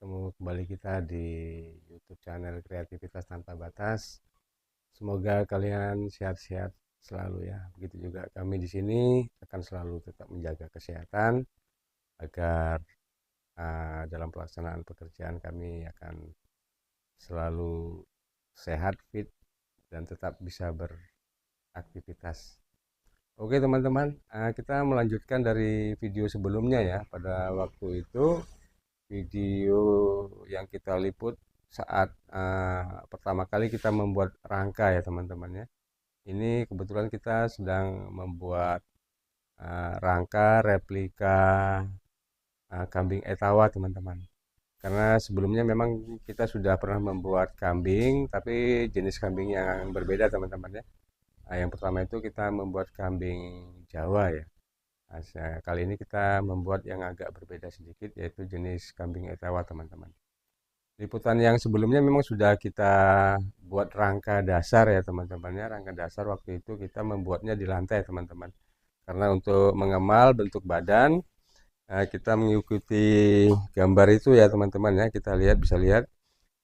Ketemu kembali kita di YouTube channel Kreativitas Tanpa Batas. Semoga kalian sehat-sehat selalu ya. Begitu juga kami di sini akan selalu tetap menjaga kesehatan agar dalam pelaksanaan pekerjaan kami akan selalu sehat, fit, dan tetap bisa beraktivitas. Oke teman-teman, kita melanjutkan dari video sebelumnya ya. Pada waktu itu video yang kita liput saat pertama kali kita membuat rangka ya teman-teman ya. Ini kebetulan kita sedang membuat rangka replika kambing etawa teman-teman. Karena sebelumnya memang kita sudah pernah membuat kambing, tapi jenis kambing yang berbeda teman-teman ya. Yang pertama itu kita membuat kambing Jawa ya. Kali ini kita membuat yang agak berbeda sedikit, yaitu jenis kambing etawa teman-teman. Liputan yang sebelumnya memang sudah kita buat rangka dasar ya teman-teman ya. Rangka dasar waktu itu kita membuatnya di lantai teman-teman. Karena untuk mengemal bentuk badan, kita mengikuti gambar itu ya teman-teman ya. Kita lihat, bisa lihat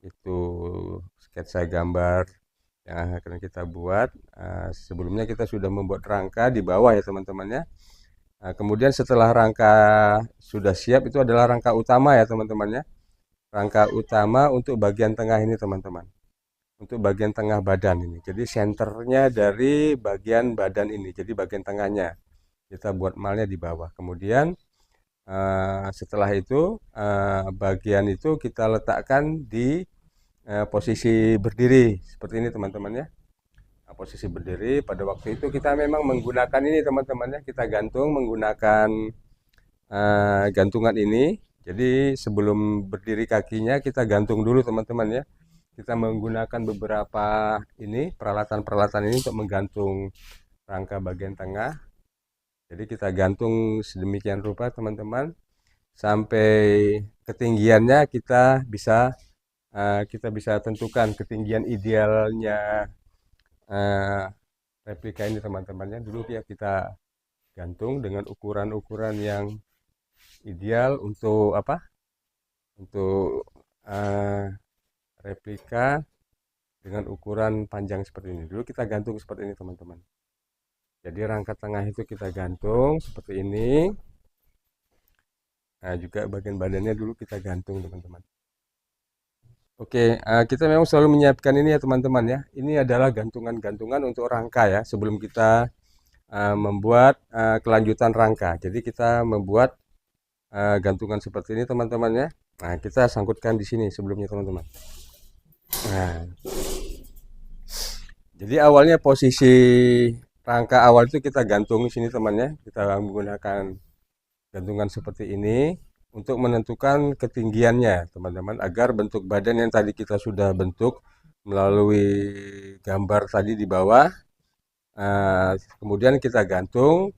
itu sketsa gambar yang akan kita buat. Sebelumnya kita sudah membuat rangka di bawah ya teman-teman ya. Kemudian setelah rangka sudah siap, itu adalah rangka utama ya teman-teman ya. Rangka utama untuk bagian tengah ini teman-teman. Untuk bagian tengah badan ini. Jadi senternya dari bagian badan ini. Jadi bagian tengahnya. Kita buat malnya di bawah. Kemudian setelah itu bagian itu kita letakkan di posisi berdiri. Seperti ini teman-teman ya. Posisi berdiri pada waktu itu kita memang menggunakan ini teman-teman ya. Kita gantung menggunakan gantungan ini. Jadi sebelum berdiri kakinya kita gantung dulu teman-teman ya. Kita menggunakan beberapa ini peralatan-peralatan ini untuk menggantung rangka bagian tengah. Jadi kita gantung sedemikian rupa teman-teman sampai ketinggiannya kita bisa tentukan ketinggian idealnya replika ini teman-temannya. Dulu ya kita gantung dengan ukuran-ukuran yang ideal untuk apa? Untuk replika dengan ukuran panjang seperti ini. Dulu kita gantung seperti ini teman-teman. Jadi rangka tengah itu kita gantung seperti ini. Nah juga bagian badannya dulu kita gantung teman-teman. Oke, kita memang selalu menyiapkan ini ya teman-teman ya. Ini adalah gantungan-gantungan untuk rangka ya. Sebelum kita membuat kelanjutan rangka. Jadi kita membuat gantungan seperti ini teman-teman ya. Nah kita sangkutkan di sini sebelumnya teman-teman. Nah, jadi awalnya posisi rangka awal itu kita gantung di sini temannya. Kita menggunakan gantungan seperti ini untuk menentukan ketinggiannya teman-teman, agar bentuk badan yang tadi kita sudah bentuk melalui gambar tadi di bawah, kemudian kita gantung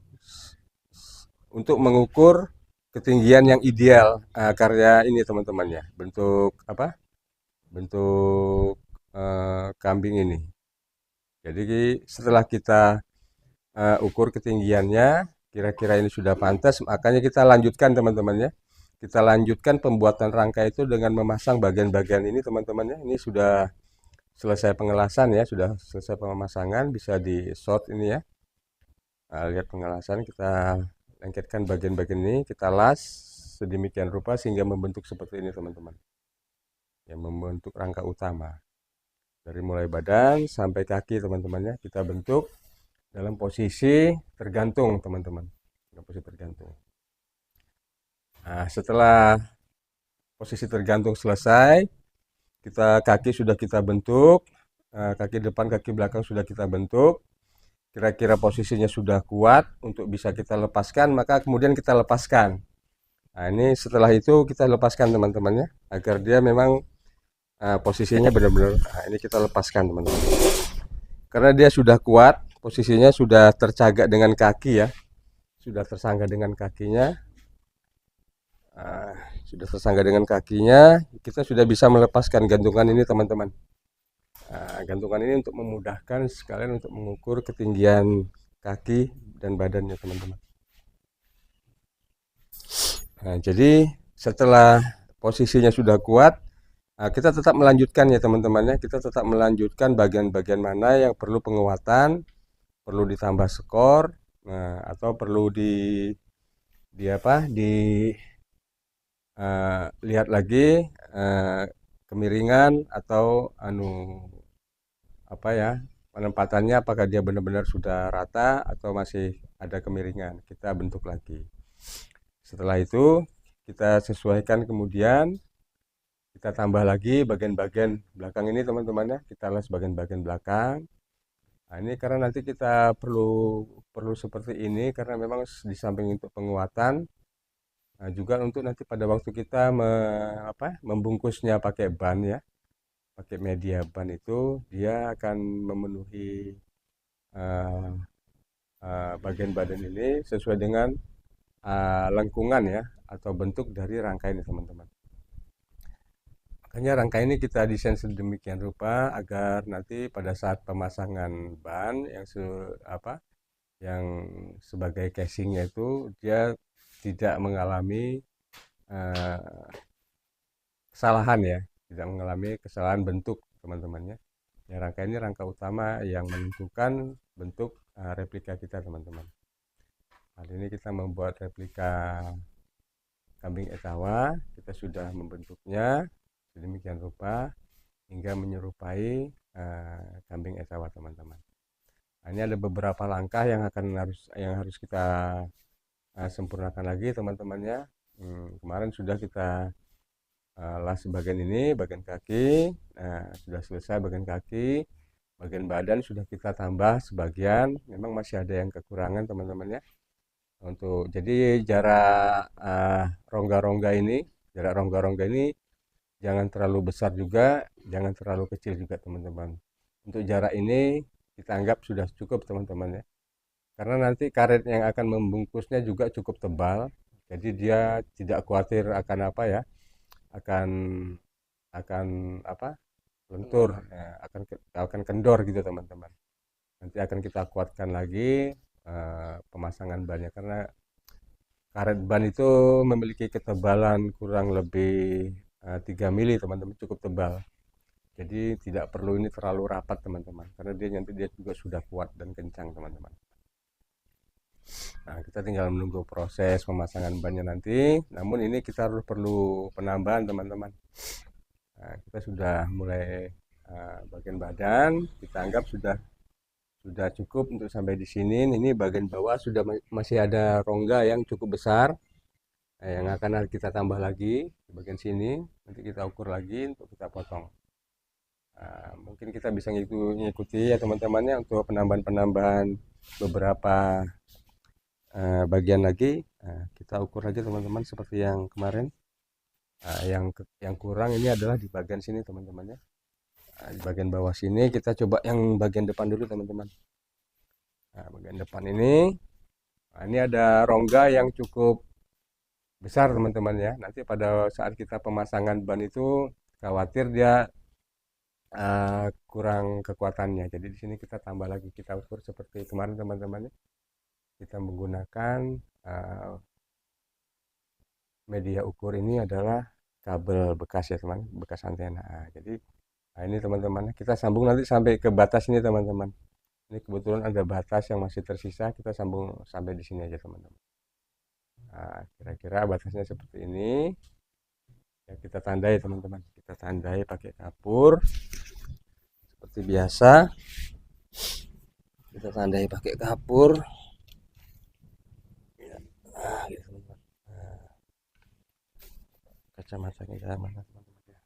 untuk mengukur ketinggian yang ideal karya ini teman-teman ya, bentuk apa? Bentuk kambing ini. Jadi setelah kita ukur ketinggiannya, kira-kira ini sudah pantas, makanya kita lanjutkan teman-teman ya. Kita lanjutkan pembuatan rangka itu dengan memasang bagian-bagian ini teman-teman ya. Ini sudah selesai pengelasan ya, sudah selesai pemasangan, bisa di short ini ya. Lihat pengelasan, kita lengketkan bagian-bagian ini, kita las sedemikian rupa sehingga membentuk seperti ini teman-teman. Yang membentuk rangka utama. Dari mulai badan sampai kaki teman-teman ya, kita bentuk dalam posisi tergantung teman-teman. Dalam posisi tergantung. Nah, setelah posisi tergantung selesai, kaki sudah kita bentuk, kaki depan, kaki belakang sudah kita bentuk. Kira-kira posisinya sudah kuat untuk bisa kita lepaskan, maka kemudian kita lepaskan. Nah, ini setelah itu kita lepaskan teman-teman ya, agar dia memang posisinya benar-benar. Nah, ini kita lepaskan teman-teman. Karena dia sudah kuat, posisinya sudah tercagak dengan kaki ya, sudah tersangga dengan kakinya. Sudah tersangga dengan kakinya, kita sudah bisa melepaskan gantungan ini teman-teman. Gantungan ini untuk memudahkan sekalian untuk mengukur ketinggian kaki dan badannya teman-teman. Nah, jadi setelah posisinya sudah kuat, kita tetap melanjutkan ya teman-teman ya. Kita tetap melanjutkan bagian-bagian mana yang perlu penguatan, perlu ditambah skor, atau perlu di apa? Lihat lagi kemiringan atau apa ya, penempatannya, apakah dia benar-benar sudah rata atau masih ada kemiringan. Kita bentuk lagi. Setelah itu kita sesuaikan, kemudian kita tambah lagi bagian-bagian belakang ini teman-teman ya. Kita las bagian-bagian belakang. Nah, ini karena nanti kita perlu seperti ini karena memang di samping untuk penguatan, juga untuk nanti pada waktu kita membungkusnya pakai ban ya, pakai media ban, itu dia akan memenuhi bagian badan ini sesuai dengan lengkungan ya atau bentuk dari rangka ini teman-teman. Makanya rangka ini kita desain sedemikian rupa agar nanti pada saat pemasangan ban yang sebagai casingnya itu dia tidak mengalami kesalahan ya, tidak mengalami kesalahan bentuk teman-teman ya. Ya, rangka ini rangka utama yang menentukan bentuk replika kita teman-teman. Hari ini kita membuat replika kambing etawa, kita sudah membentuknya sedemikian rupa hingga menyerupai kambing etawa teman-teman. Nah, ini ada beberapa langkah yang harus kita sempurnakan lagi teman-teman ya. Kemarin sudah kita las bagian ini, bagian kaki. Nah, sudah selesai bagian kaki. Bagian badan sudah kita tambah sebagian, memang masih ada yang kekurangan teman-teman ya. Jadi jarak rongga-rongga ini jangan terlalu besar juga, jangan terlalu kecil juga teman-teman. Untuk jarak ini kita anggap sudah cukup teman-teman ya. Karena nanti karet yang akan membungkusnya juga cukup tebal, jadi dia tidak khawatir akan lentur, akan kendor gitu teman-teman. Nanti akan kita kuatkan lagi pemasangan bannya, karena karet ban itu memiliki ketebalan kurang lebih 3 mili teman-teman, cukup tebal. Jadi tidak perlu ini terlalu rapat teman-teman, karena dia juga sudah kuat dan kencang teman-teman. Nah, kita tinggal menunggu proses pemasangan bannya nanti. Namun ini kita perlu penambahan teman-teman. Nah, kita sudah mulai bagian badan, kita anggap sudah cukup untuk sampai di sini. Ini bagian bawah sudah masih ada rongga yang cukup besar, yang akan kita tambah lagi di bagian sini. Nanti kita ukur lagi untuk kita potong. Mungkin kita bisa ngikuti ya teman-temannya untuk penambahan beberapa bagian lagi. Kita ukur aja teman-teman seperti yang kemarin. Yang kurang ini adalah di bagian sini teman-teman ya. Di bagian bawah sini kita coba yang bagian depan dulu teman-teman. Bagian depan ini ada rongga yang cukup besar teman-teman ya. Nanti pada saat kita pemasangan ban itu khawatir dia kurang kekuatannya. Jadi di sini kita tambah lagi, kita ukur seperti kemarin teman-teman ya. Kita menggunakan media ukur ini adalah kabel bekas ya teman, bekas antena. Jadi ini teman-teman, kita sambung nanti sampai ke batas ini teman-teman. Ini kebetulan ada batas yang masih tersisa, kita sambung sampai di sini aja teman-teman. Kira-kira batasnya seperti ini. Ya, kita tandai teman-teman, kita tandai pakai kapur seperti biasa. Kita tandai pakai kapur. Gitu teman-teman. Kacamatanya ke mana teman-teman ya.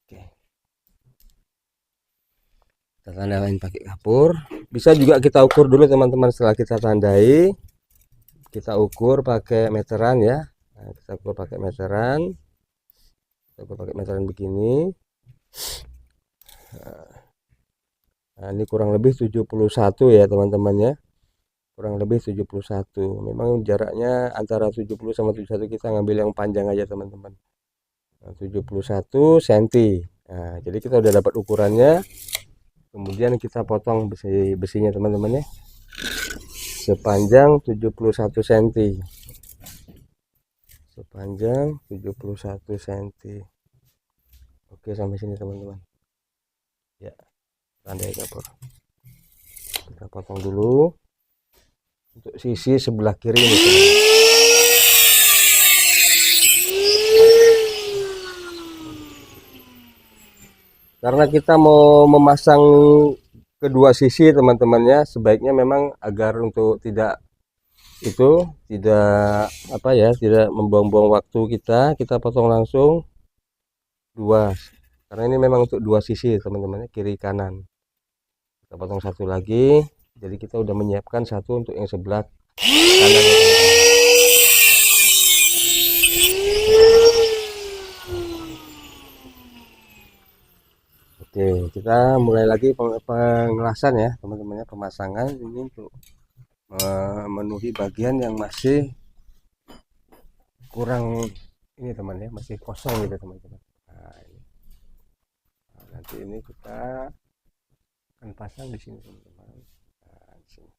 Oke. Kita tandain pakai kapur. Bisa juga kita ukur dulu teman-teman. Setelah kita tandai, kita ukur pakai meteran ya. Kita ukur pakai meteran. Kita ukur pakai meteran begini. Ini kurang lebih 71 ya teman-teman ya. Kurang lebih 71. Memang jaraknya antara 70 sama 71, kita ngambil yang panjang aja teman-teman. 71 cm. Jadi kita udah dapat ukurannya. Kemudian kita potong besinya teman-teman ya. Sepanjang 71 cm. sepanjang 71 cm. Oke, sampai sini teman-teman ya, tandai dapur kita potong dulu untuk sisi sebelah kiri ini teman-teman. Karena kita mau memasang kedua sisi teman-temannya, sebaiknya memang agar untuk tidak tidak apa ya, tidak membuang-buang waktu, kita potong langsung dua, karena ini memang untuk dua sisi teman-teman, kiri kanan. Kita potong satu lagi, jadi kita udah menyiapkan satu untuk yang sebelah kanan ya, teman-teman. Oke, kita mulai lagi pengelasan ya teman-teman, pemasangan ini untuk memenuhi bagian yang masih kurang ini teman ya, masih kosong gitu teman-teman. Nah, nanti ini kita akan pasang di sini teman-teman. Nah, di sini.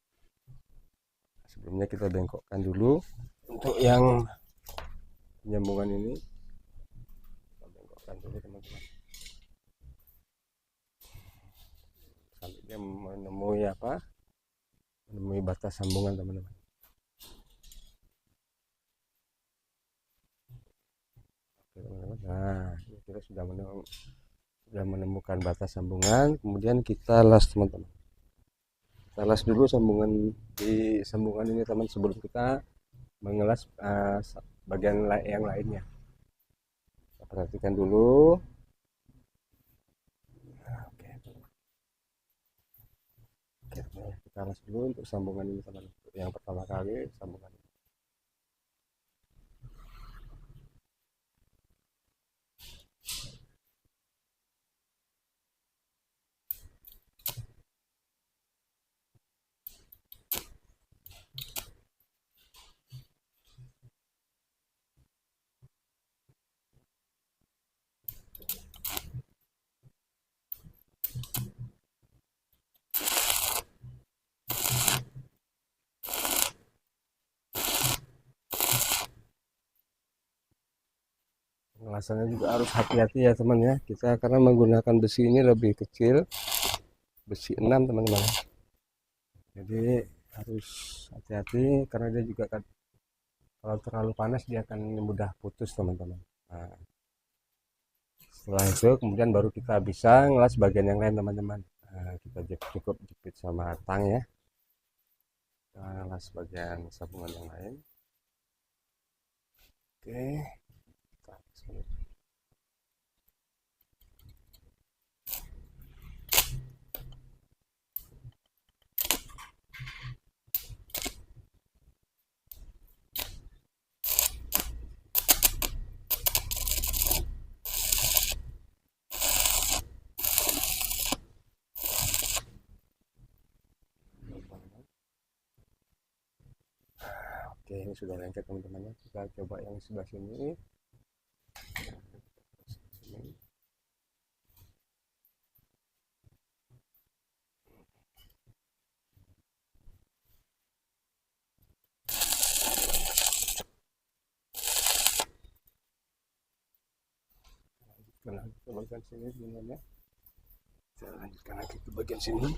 Sebelumnya kita bengkokkan dulu untuk yang penyambungan ini, kita bengkokkan dulu teman-teman sampai dia menemui batas sambungan teman-teman. Oke teman-teman, nah kita sudah menemukan batas sambungan, kemudian kita las teman-teman. Kita las dulu di sambungan ini teman, sebelum kita mengelas bagian yang lainnya. Kita perhatikan dulu. Nah, oke, kita las dulu untuk sambungan ini teman, yang pertama kali sambungan ini. Pengelasannya juga harus hati-hati ya teman ya, kita karena menggunakan besi ini lebih kecil, besi 6 teman-teman, jadi harus hati-hati karena dia juga kan kalau terlalu panas dia akan mudah putus teman-teman. Nah, setelah itu kemudian baru kita bisa ngelas bagian yang lain teman-teman. Nah, kita cukup jepit sama tang ya, kita ngelas bagian sambungan yang lain. Oke, oke, ini sudah lengket teman-teman. Kita coba yang sebelah sini. Kita lanjutkan bagian sini sebenarnya. Kita lanjutkan lagi ke bagian sini.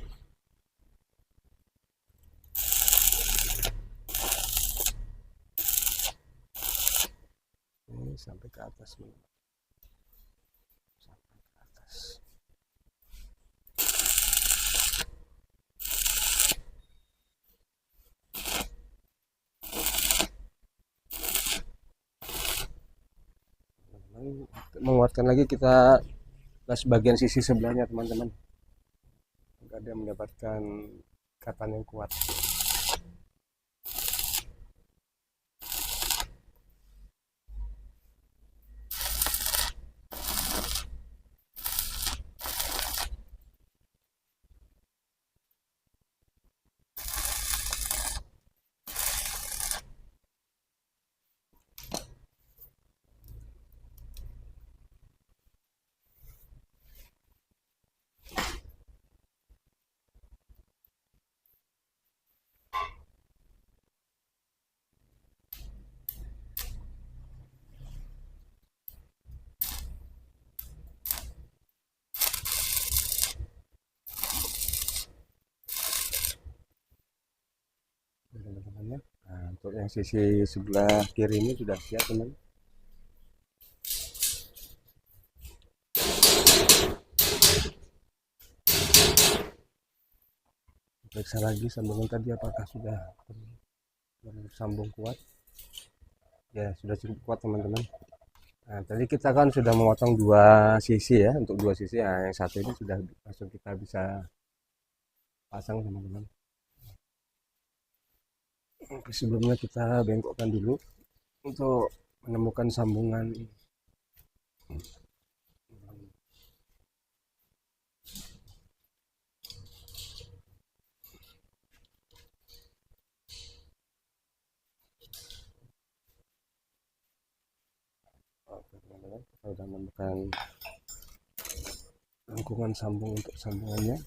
Ini sampai ke atas nih. Sampai ke atas. Menguatkan lagi, kita las bagian sisi sebelahnya teman-teman, agar dia mendapatkan ikatan yang kuat. Untuk yang sisi sebelah kiri ini sudah siap teman. Periksa lagi sambungan tadi apakah sudah bersambung kuat. Ya sudah cukup kuat teman-teman. Nah, tadi kita kan sudah memotong dua sisi ya, untuk dua sisi. Nah, yang satu ini sudah langsung kita bisa pasang teman-teman. Oke, sebelumnya kita bengkokkan dulu untuk menemukan sambungan. Oke teman-teman, kita sudah menemukan lengkungan sambung untuk sambungannya.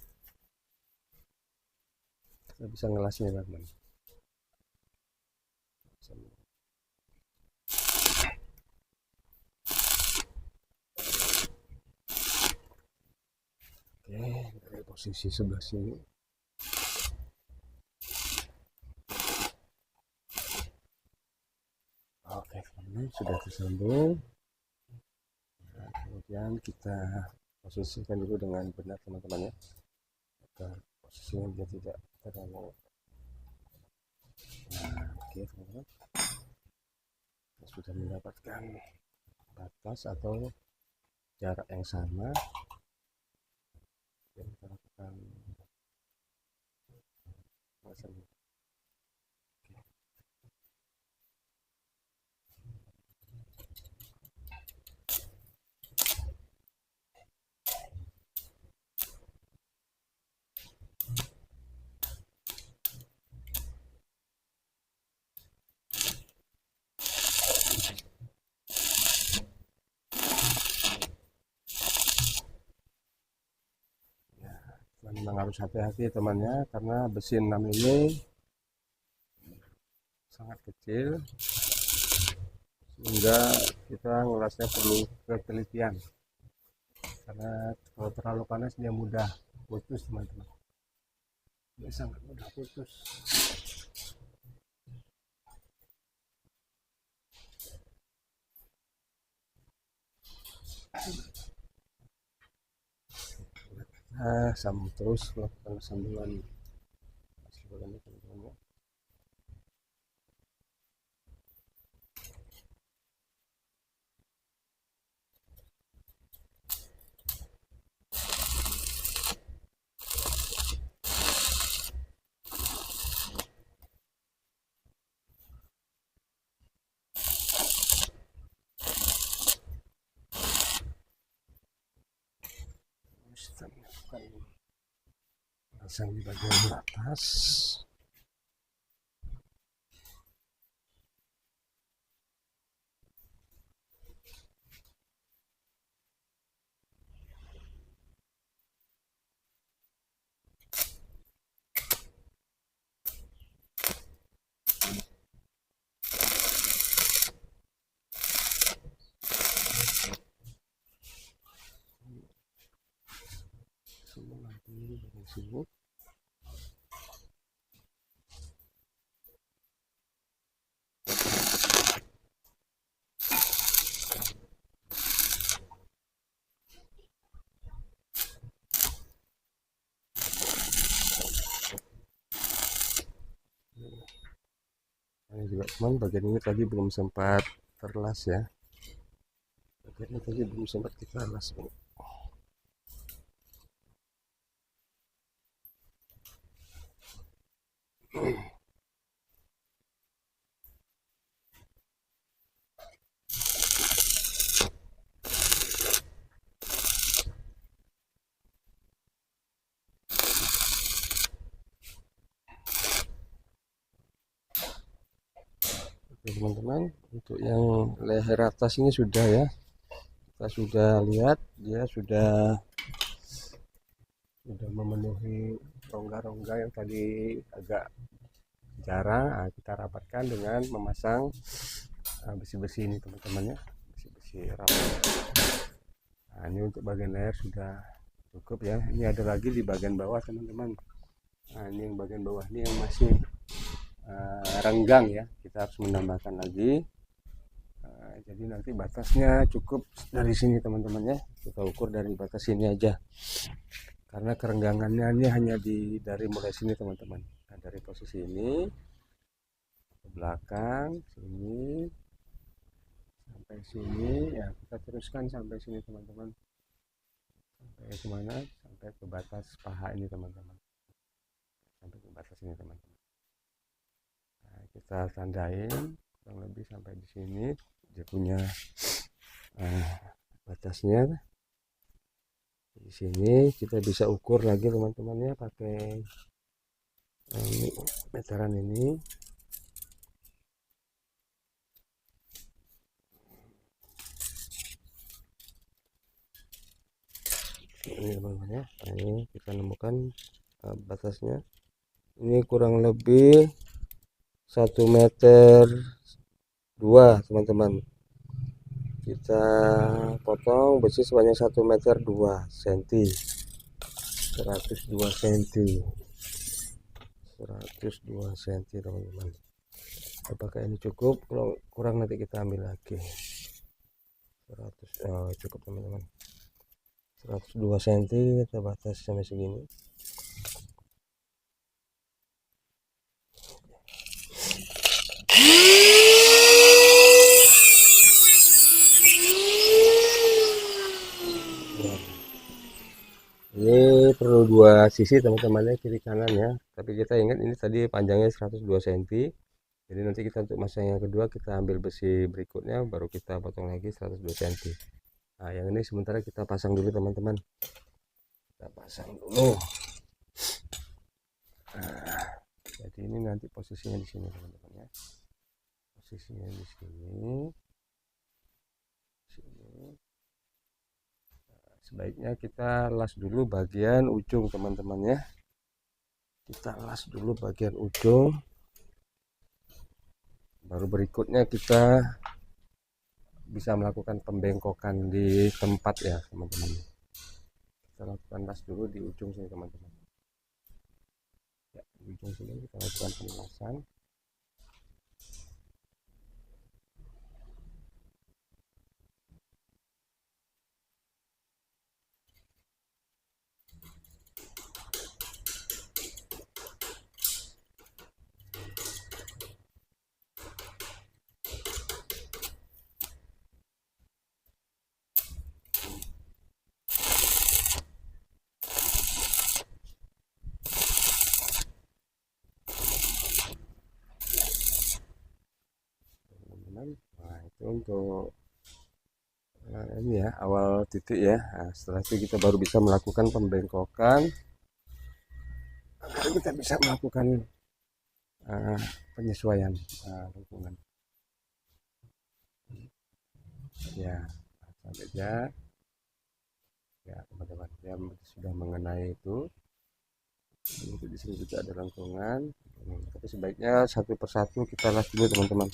Kita bisa ngelasnya teman-teman. Oke, dari posisi sebelah sini. Oke teman-teman, sudah tersambung. Nah, kemudian kita posisikan dulu dengan benar teman-teman ya, agar posisinya dia tidak terlalu. Nah, oke teman-teman, kita sudah mendapatkan batas atau jarak yang sama. Dan kita lakukan pasang. Memang harus hati-hati temannya, karena besi 6 ini sangat kecil sehingga kita ngelasnya perlu ketelitian, karena kalau terlalu panas dia mudah putus teman-teman, dia sangat mudah putus. Sambung terus melakukan sambungan teman-teman. Kita melakukan pasang di bagian atas. Semua nanti bagian sini. Ini juga teman, bagian ini tadi belum sempat terlas ya, bagian ini tadi belum sempat kita las. Teman-teman, untuk yang leher atas ini sudah ya, kita sudah lihat dia sudah memenuhi rongga-rongga yang tadi agak jarang. Nah, kita rapatkan dengan memasang besi-besi ini teman-teman ya, besi-besi rapat. Nah, ini untuk bagian leher sudah cukup ya. Ini ada lagi di bagian bawah teman-teman. Nah, ini yang bagian bawah ini yang masih renggang ya, kita harus menambahkan lagi. Jadi nanti batasnya cukup dari sini teman-teman ya, kita ukur dari batas sini aja, karena kerenggangannya ini hanya dari mulai sini teman-teman. Nah, dari posisi ini ke belakang sini sampai sini ya, kita teruskan sampai sini teman-teman. Sampai kemana? Sampai ke batas paha ini teman-teman, sampai ke batas ini teman-teman. Nah, kita tandain kurang lebih sampai di sini dia punya batasnya. Di sini kita bisa ukur lagi teman-teman ya, pakai ini meteran ini. Ini teman-teman ya, nah, ini kita nemukan batasnya. Ini kurang lebih 1 meter 2 teman-teman. Kita potong besi sebanyak 1 meter 2 cm, 102 cm, 102 cm teman-teman. Apakah ini cukup? Kalau kurang nanti kita ambil lagi. 100 cukup teman-teman, 102 cm kita batas sampai segini. Ini perlu 2 sisi teman-teman ya, kiri kanan ya, tapi kita ingat ini tadi panjangnya 102 cm. Jadi nanti kita untuk masang yang kedua kita ambil besi berikutnya, baru kita potong lagi 102 cm. Nah, yang ini sementara kita pasang dulu teman-teman, kita pasang dulu. Nah, jadi ini nanti posisinya di sini teman-teman ya, posisinya di sini. Sebaiknya kita las dulu bagian ujung teman-teman ya, kita las dulu bagian ujung, baru berikutnya kita bisa melakukan pembengkokan di tempat ya teman-teman. Kita lakukan las dulu di ujung sini teman-teman ya, di ujung sini kita lakukan pelasan. Nah, itu untuk ini ya, awal titik ya. Nah, setelah itu kita baru bisa melakukan pembengkokan agar kita bisa melakukan penyesuaian lingkungan ya. Sampai ya teman-teman ya, sudah mengenai itu. Untuk di sini juga ada lengkungan, tapi sebaiknya satu persatu kita las dulu teman-teman,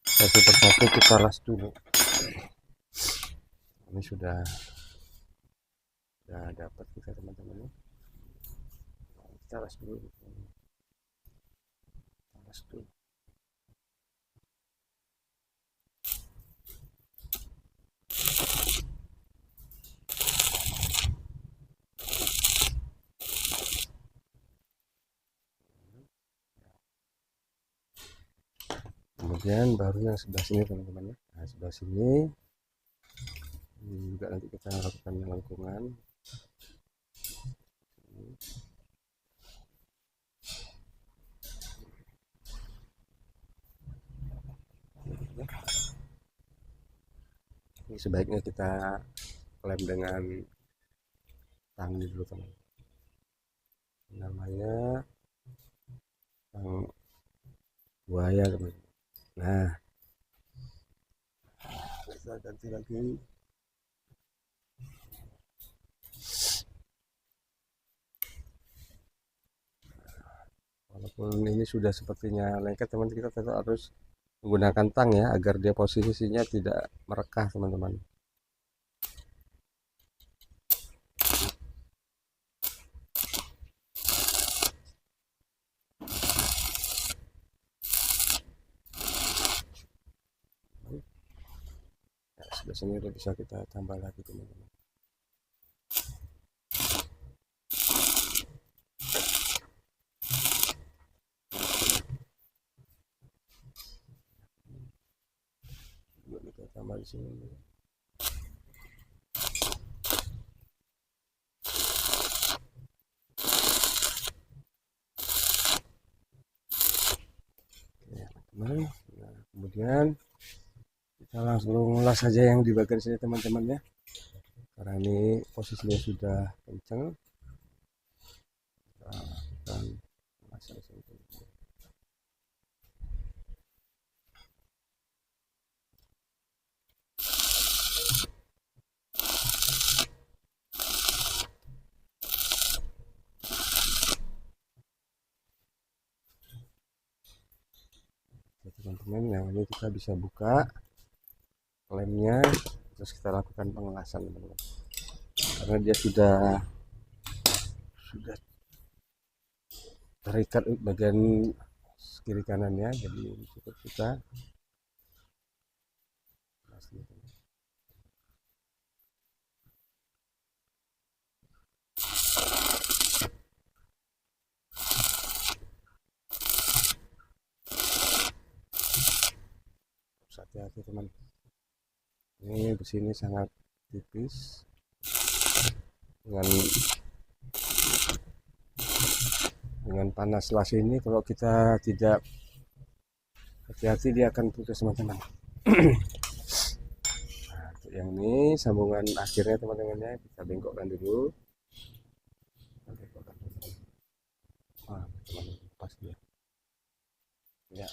satu persatu kita las dulu. Ini sudah dapat kita teman-teman ya, kita las dulu, kita las dulu. Kemudian baru yang sebelah sini teman-teman ya. Nah, sebelah sini ini juga nanti kita lakukan lengkungan. Ini sebaiknya kita lem dengan tang dulu teman, namanya tang buaya teman. Nah, kita ganti lagi. Walaupun ini sudah sepertinya lengket teman, kita tetap harus menggunakan tang ya, agar dia posisinya tidak merekah teman-teman. Sini udah bisa kita tambah lagi teman-teman. Kita tambah di sini. Ya, teman-teman. Nah, kemudian kita langsung ulas saja yang di bagian sini teman-teman ya, karena ini posisinya sudah kencang. Kita akan masang sini. Teman-teman, yang ini kita bisa buka lemnya, terus kita lakukan pengelasan teman-teman, karena dia sudah terikat bagian kiri kanannya, jadi cukup kita hati-hati teman. Ini besi ini sangat tipis, dengan panas las ini kalau kita tidak hati-hati dia akan putus teman-teman. Nah, untuk yang ini sambungan akhirnya teman-teman ya, kita bengkokkan dulu. Nah, teman-teman, pas dia ya.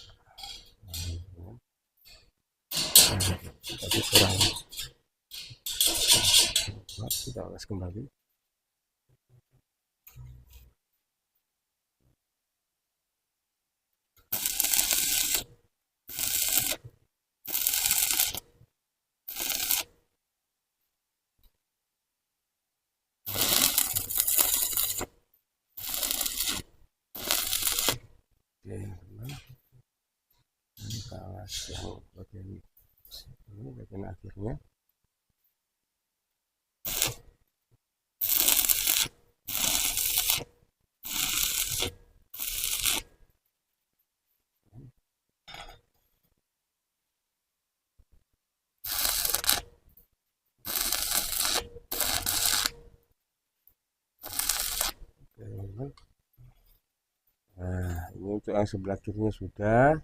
Tapi kurang, kita ulas kembali. Oke teman, kita ulas yang bagian ini, bagian akhirnya. Nah, ini untuk yang sebelah kirinya sudah,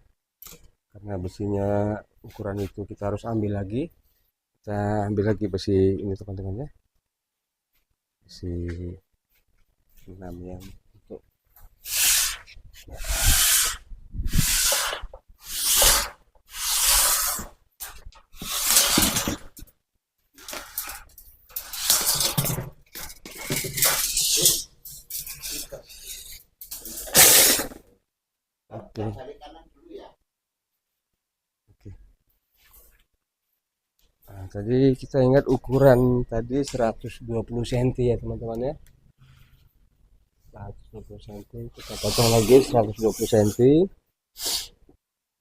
karena besinya ukuran itu kita harus ambil lagi. Kita ambil lagi besi ini teman-teman ya, besi 6 yang untuk ya. Oke. Oke. Nah, tadi kita ingat ukuran tadi 120 cm ya teman-teman ya. 120 cm, kita potong lagi 120 cm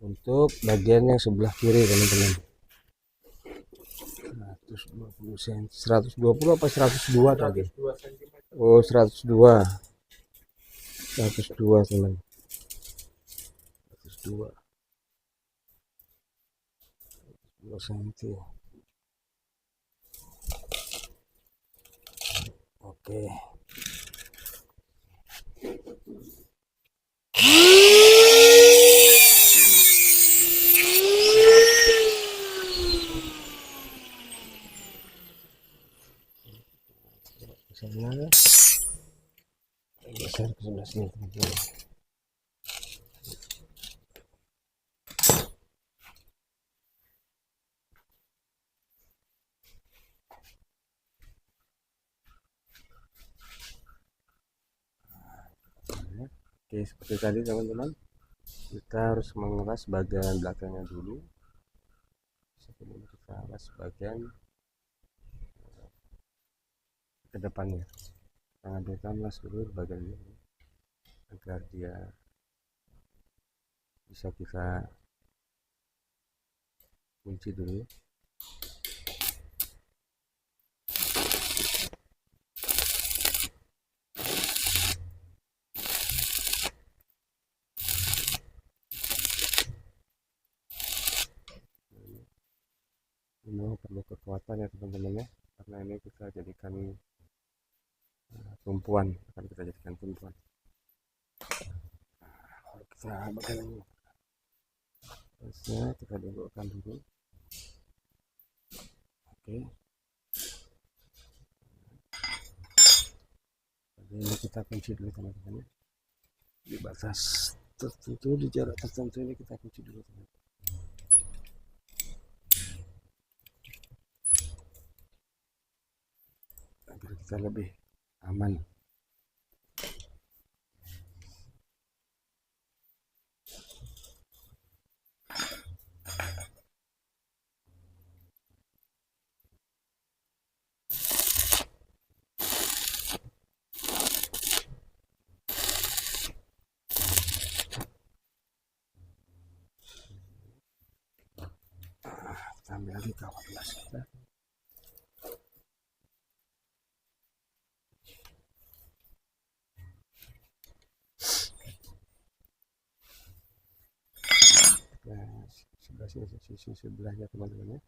untuk bagian yang sebelah kiri teman-teman. 120 cm, 120 apa 102 tadi? Oh 102, 102 teman, 102 cm. Oke. Sana geser ke sebelah sini teman-teman. Oke, seperti tadi teman-teman, kita harus mengeras bagian belakangnya dulu sebelum kita alas bagian ke depannya. Kita ambilkan las dulu bagian ini agar dia bisa kita kunci dulu. kekuatan ya teman-teman ya, karena ini kita jadikan tumpuan, akan kita jadikan tumpuan. Kita bagian ini terusnya kita dudukkan dulu. Oke, jadi ini kita kunci dulu teman-teman ya, di batas tertentu, di jarak tertentu ini kita kunci dulu teman-teman, agar kita lebih aman. Kita ambil lagi kawat gelas kita. Nah, sebelah sini, sisi sebelahnya teman-teman ya,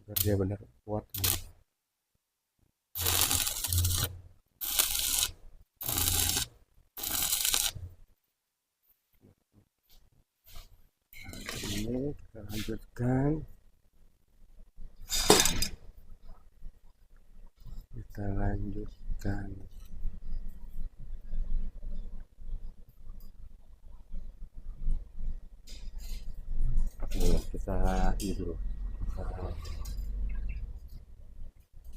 agar dia benar kuat. Ini kita lanjutkan, kita lanjutkan. Oke, kita ini dulu, kita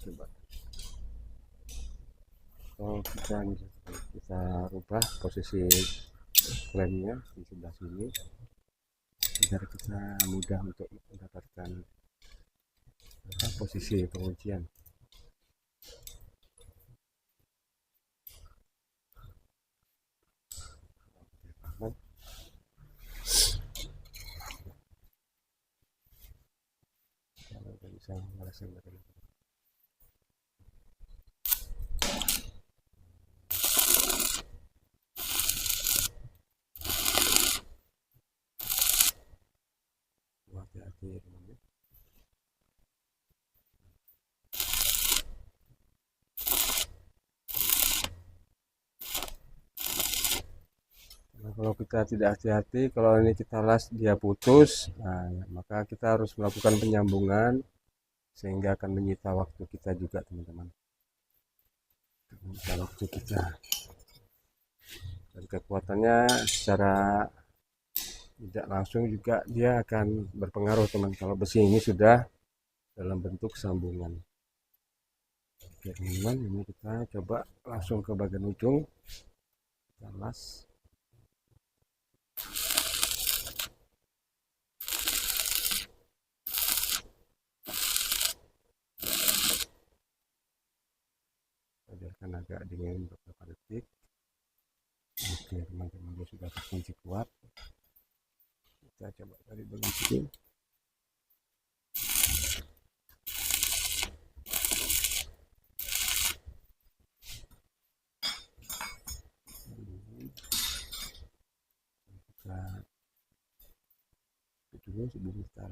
coba, kita rubah posisi lemnya di sebelah sini agar kita mudah untuk mendapatkan posisi penguncian. Kalau bisa merasa hati-hati ya teman-teman. Nah, kalau kita tidak hati-hati, kalau ini kita las dia putus, nah, maka kita harus melakukan penyambungan sehingga akan menyita waktu kita juga teman-teman, menyita waktu kita, dan kekuatannya secara tidak langsung juga dia akan berpengaruh teman, kalau besi ini sudah dalam bentuk sambungan. Oke teman-teman, ini kita coba langsung ke bagian ujung, kita las. Biarkan agak dingin beberapa detik. Oke teman-teman, dia sudah terkunci kuat. Kita coba dari bagian sini. Kita dulu sebelum kita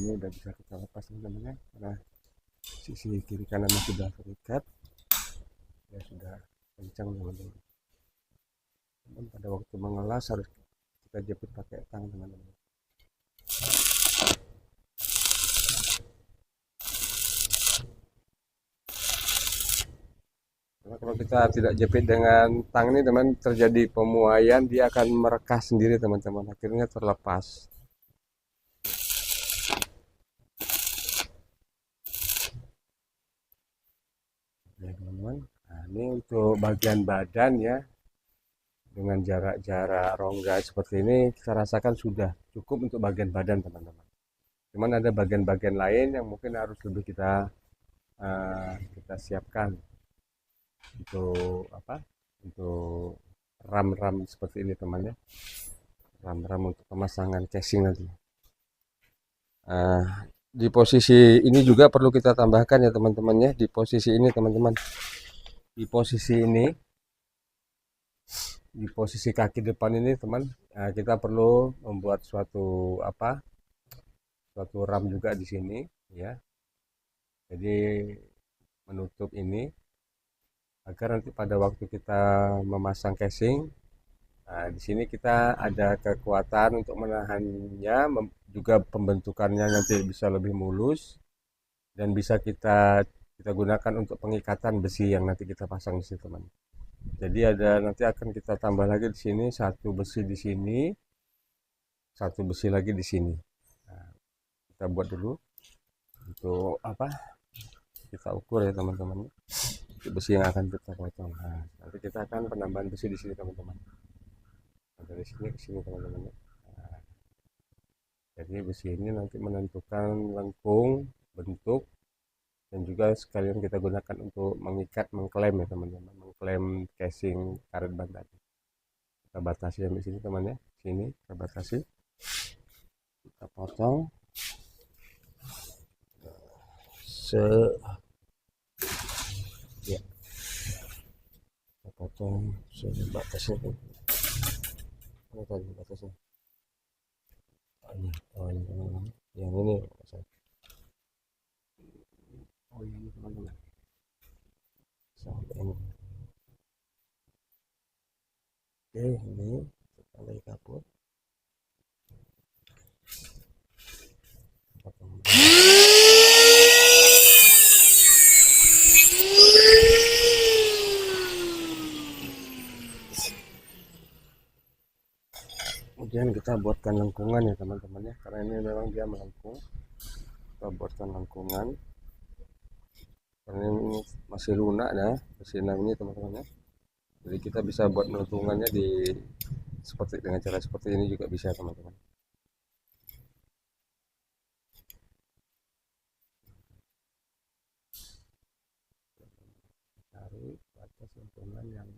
ini udah bisa kita lepas teman-teman ya, karena sisi kiri kanannya sudah terikat, ya sudah kencang teman-teman. Dan pada waktu mengelas harus kita jepit pakai tang teman-teman. Karena kalau kita tidak jepit dengan tang ini teman, terjadi pemuaian, dia akan merekah sendiri teman-teman, akhirnya terlepas. Ya teman-teman, nah, ini untuk bagian badan ya, dengan jarak-jarak rongga seperti ini kita rasakan sudah cukup untuk bagian badan teman-teman. Cuman ada bagian-bagian lain yang mungkin harus lebih kita siapkan untuk apa, untuk ram-ram seperti ini teman ya, ram-ram untuk pemasangan casing nanti. Nah, di posisi ini juga perlu kita tambahkan ya teman-teman ya. Di posisi ini teman-teman, di posisi ini, di posisi kaki depan ini teman, kita perlu membuat suatu apa? Suatu ram juga di sini ya. Jadi menutup ini agar nanti pada waktu kita memasang casing, nah, di sini kita ada kekuatan untuk menahannya, juga pembentukannya nanti bisa lebih mulus dan bisa kita gunakan untuk pengikatan besi yang nanti kita pasang di sini teman. Jadi ada nanti akan kita tambah lagi di sini satu besi di sini, satu besi lagi di sini. Nah, kita buat dulu untuk apa? Kita ukur ya teman-teman. Besi yang akan kita potong. Nah, nanti kita akan penambahan besi di sini teman-teman. Nah, dari sini ke sini teman-teman. Nah, jadi besi ini nanti menentukan lengkung, bentuk, dan juga sekalian kita gunakan untuk mengikat, mengklaim ya teman-teman, mengklaim casing karet ban tadi. Kita batasi sampai sini teman ya, sini kita batasi, kita potong se ya, kita potong sebatasnya. Ini tadi batasnya. Oh ini teman-teman, yang ini oh ini teman-teman sampai ini. Oke, ini kita lagi kaput. Potong. Kemudian kita buatkan lengkungan ya teman-teman ya, karena ini memang dia melengkung. Kita buatkan lengkungan karena ini masih lunak ya mesin ini teman-teman ya. Jadi kita bisa buat lengkungannya di seperti dengan cara seperti ini juga bisa teman-teman. Cari batas lengkungan yang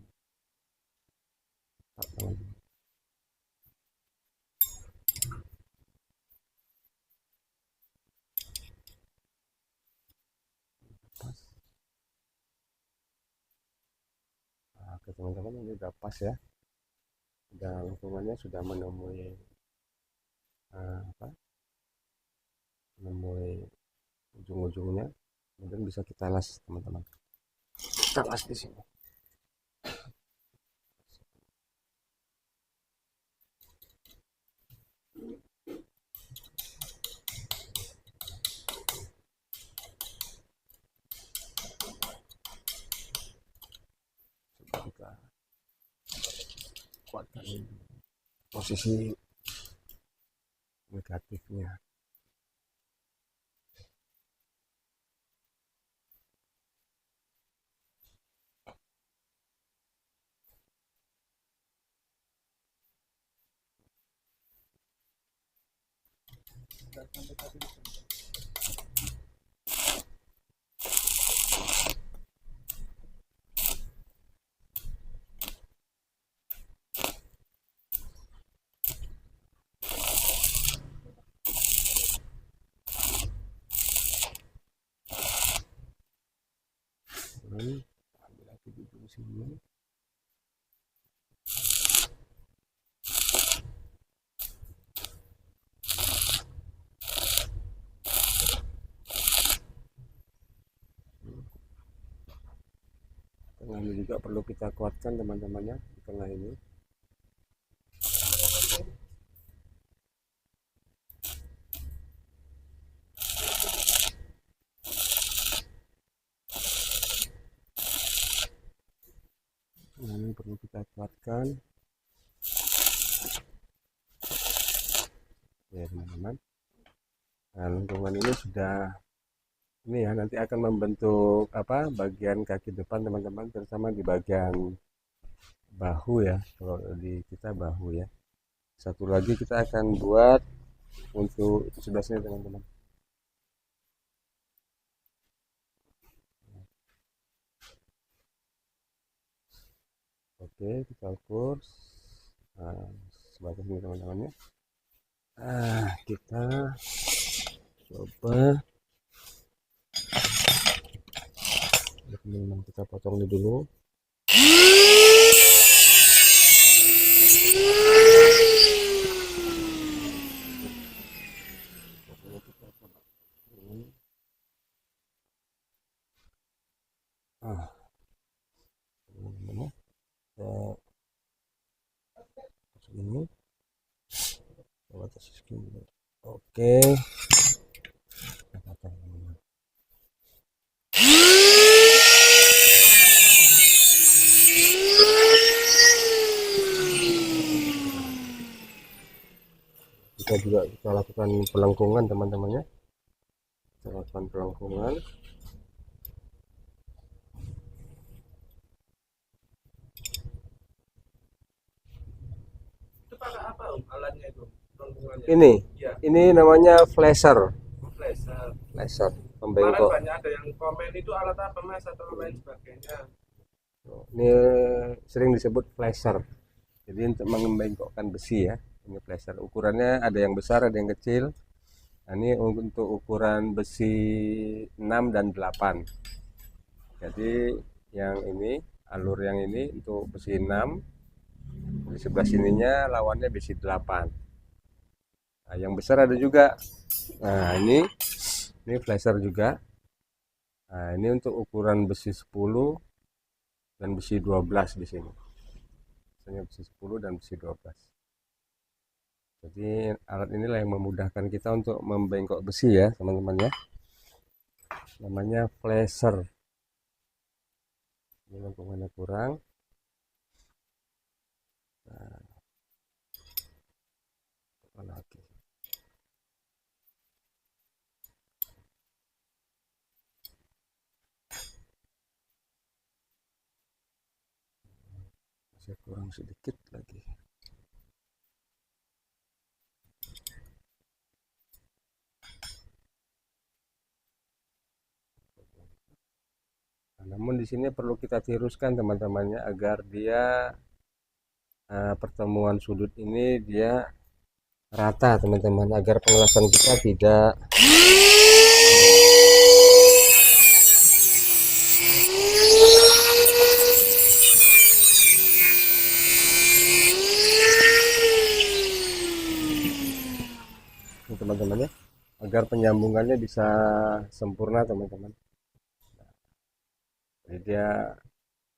tepat teman-teman. Pas. Nah, oke teman-teman, ini udah pas ya. Udah lengkungannya sudah menemui apa? Menemui ujung-ujungnya. Kemudian bisa kita las teman-teman. Kita las di sini. Kita kuatkan posisi negatifnya. Ambil lagi di sini. Tengah ini juga perlu kita kuatkan teman-temannya di tengah ini. Tengah ini perlu kita kuatkan ya teman-teman. Nah, lengkungan ini sudah ini ya, nanti akan membentuk apa bagian kaki depan teman-teman, terutama di bagian bahu ya, kalau di kita bahu ya. Satu lagi kita akan buat untuk sebelah sini teman-teman. Oke, kita ukur sebatas ini teman-teman ya. Kita coba memang kita potong ini dulu. Ah, ini segini, atas segini. Oke. Kita juga kita lakukan pelengkungan teman-temannya. Kita lakukan pelengkungan. Itu pakai apa alatnya itu? Ini namanya flasher. Flasher. Flasher Kemarin pembengkok. banyak ada yang komen itu alat apa mas atau lain sebagainya. Ini sering disebut flasher. Jadi untuk membengkokkan besi ya. Ini flasher. Ukurannya ada yang besar, ada yang kecil. Nah, ini untuk ukuran besi 6 dan 8. Jadi yang ini, alur yang ini untuk besi 6. Di sebelah sininya lawannya besi 8. Nah, yang besar ada juga. Nah, ini flasher juga. Nah, ini untuk ukuran besi 10 dan besi 12 di sini. Misalnya besi 10 dan besi 12. Jadi alat inilah yang memudahkan kita untuk membengkok besi ya, teman-teman ya. Namanya flasher. Ini lengkungannya kurang. Nah, lagi. Masih kurang sedikit lagi. Nah, namun di sini perlu kita tiruskan teman-temannya agar dia pertemuan sudut ini dia rata teman-teman, agar pengelasan kita tidak teman-teman ya, agar penyambungannya bisa sempurna teman-teman. Jadi dia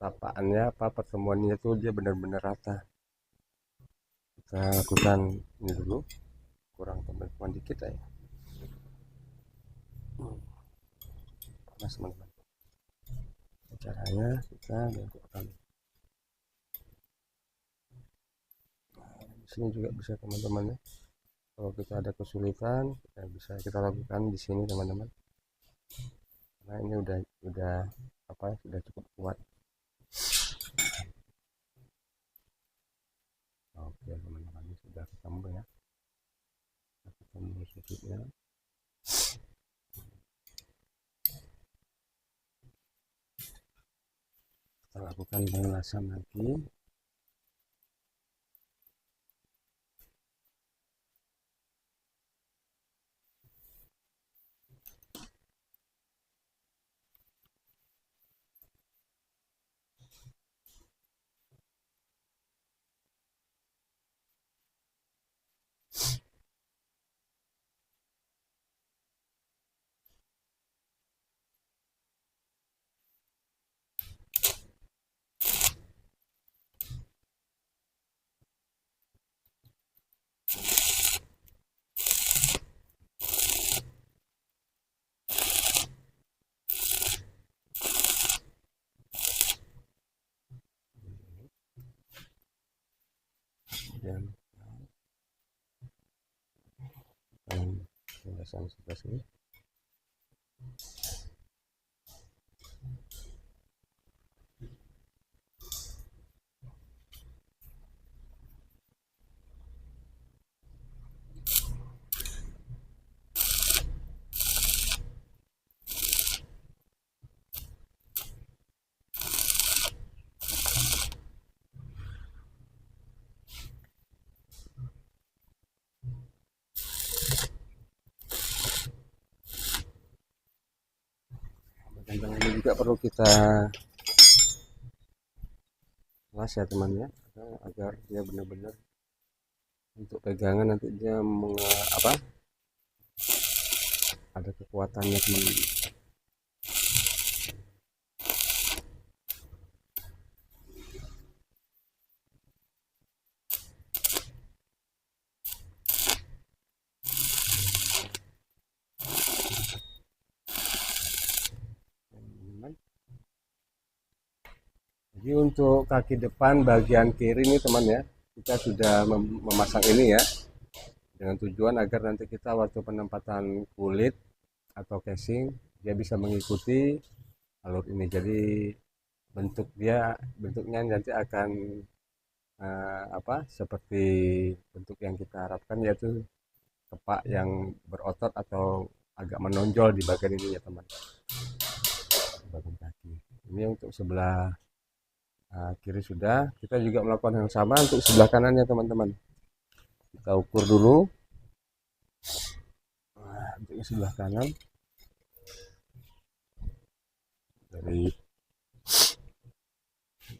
tapaannya apa pertemuannya itu dia benar-benar rata. Kita lakukan ini dulu, kurang teman-teman dikit ya. Panas teman-teman. Caranya kita bengkokkan. Di sini juga bisa teman-teman ya. Kalau kita ada kesulitan, ya bisa kita lakukan di sini teman-teman. Nah ini udah apa ya, sudah cukup kuat. Oke teman-teman, ini sudah ketemu ya. Ketemu sudutnya. Kita lakukan pengelasan lagi. Dan pengelasan sebelah sini. juga perlu kita las ya teman ya, agar dia benar-benar untuk pegangan nanti dia apa, ada kekuatannya teman. Jadi untuk kaki depan bagian kiri ini teman ya, kita sudah memasang ini ya, dengan tujuan agar nanti kita waktu penempatan kulit atau casing dia bisa mengikuti alur ini. Jadi bentuknya nanti akan apa, seperti bentuk yang kita harapkan, yaitu kepak yang berotot atau agak menonjol di bagian ini ya teman, bagian kaki ini. Untuk sebelah kiri sudah, kita juga melakukan yang sama untuk sebelah kanannya teman-teman. Kita ukur dulu untuk sebelah kanan dari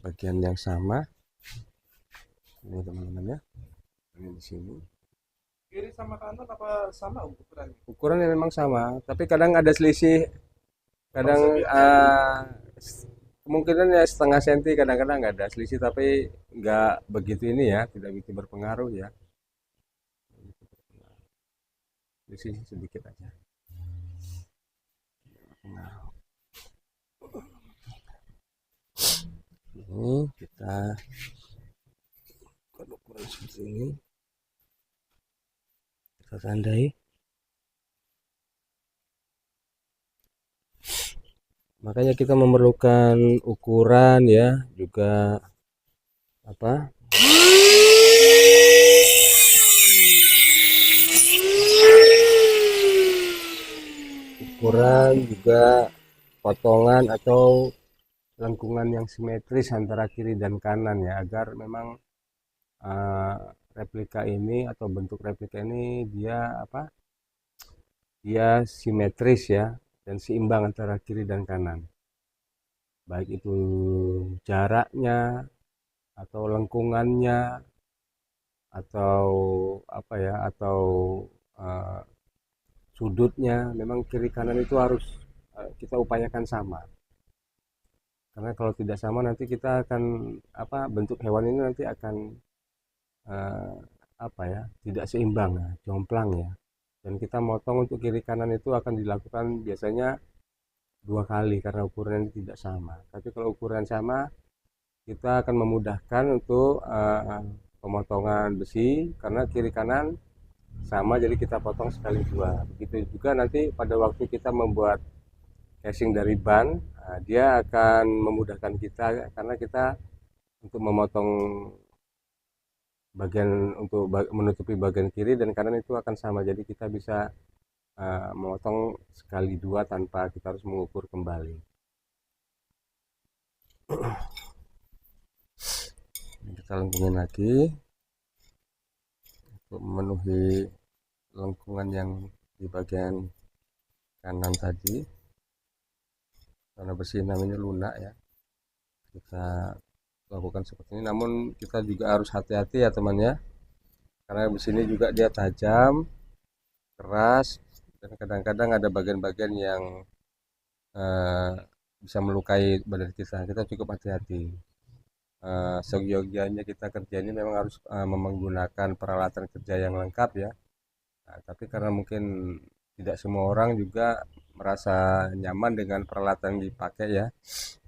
bagian yang sama ini teman-teman ya, ini di sini. Kiri sama kanan apa sama ukurannya? Ukurannya memang sama, tapi kadang ada selisih, kadang kemungkinan ya setengah senti, kadang-kadang nggak ada selisih, tapi nggak begitu ini ya, tidak begitu berpengaruh ya, selisih sedikit aja. Nah, ini kita ukuran seperti ini, kita tandai. Makanya kita memerlukan ukuran ya, juga apa, ukuran juga potongan atau lengkungan yang simetris antara kiri dan kanan ya, agar memang replika ini atau bentuk replika ini dia apa, dia simetris ya, dan seimbang antara kiri dan kanan, baik itu jaraknya atau lengkungannya atau apa ya, atau uh, sudutnya. Memang kiri kanan itu harus kita upayakan sama, karena kalau tidak sama nanti kita akan apa, bentuk hewan ini nanti akan apa ya, tidak seimbang ya, jomplang ya. Dan kita motong untuk kiri kanan itu akan dilakukan biasanya 2 kali karena ukuran tidak sama. Tapi kalau ukuran sama, kita akan memudahkan untuk pemotongan besi, karena kiri kanan sama, jadi kita potong sekali 2. Begitu juga nanti pada waktu kita membuat casing dari ban, dia akan memudahkan kita, karena kita untuk memotong bagian, untuk menutupi bagian kiri dan kanan itu akan sama, jadi kita bisa memotong sekali 2 tanpa kita harus mengukur kembali. Kita lengkungin lagi untuk memenuhi lengkungan yang di bagian kanan tadi, karena besi namanya lunak ya, kita lakukan seperti ini. Namun kita juga harus hati-hati ya teman ya, karena besi ini juga dia tajam, keras, dan kadang-kadang ada bagian-bagian yang bisa melukai badan kita. Kita cukup hati-hati. Seyogianya kita kerja ini memang harus menggunakan peralatan kerja yang lengkap ya. Nah, tapi karena mungkin tidak semua orang juga merasa nyaman dengan peralatan yang dipakai ya.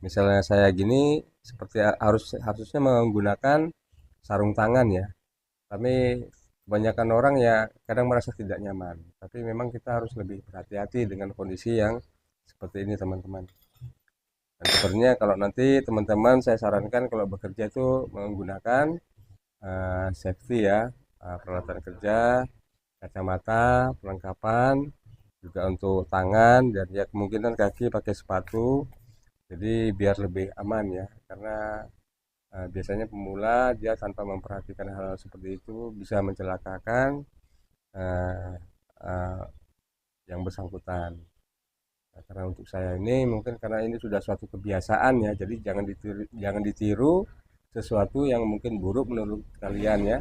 Misalnya saya gini, seperti harusnya menggunakan sarung tangan ya. Tapi kebanyakan orang ya kadang merasa tidak nyaman. Tapi memang kita harus lebih berhati-hati dengan kondisi yang seperti ini teman-teman. Dan sebenarnya kalau nanti teman-teman saya sarankan kalau bekerja itu menggunakan safety ya, peralatan kerja, kacamata, perlengkapan, juga untuk tangan, dan ya kemungkinan kaki pakai sepatu. Jadi biar lebih aman ya, karena biasanya pemula dia tanpa memperhatikan hal seperti itu bisa mencelakakan uh, uh, yang bersangkutan. Nah, karena untuk saya ini mungkin karena ini sudah suatu kebiasaan ya, jadi jangan ditiru sesuatu yang mungkin buruk menurut kalian ya.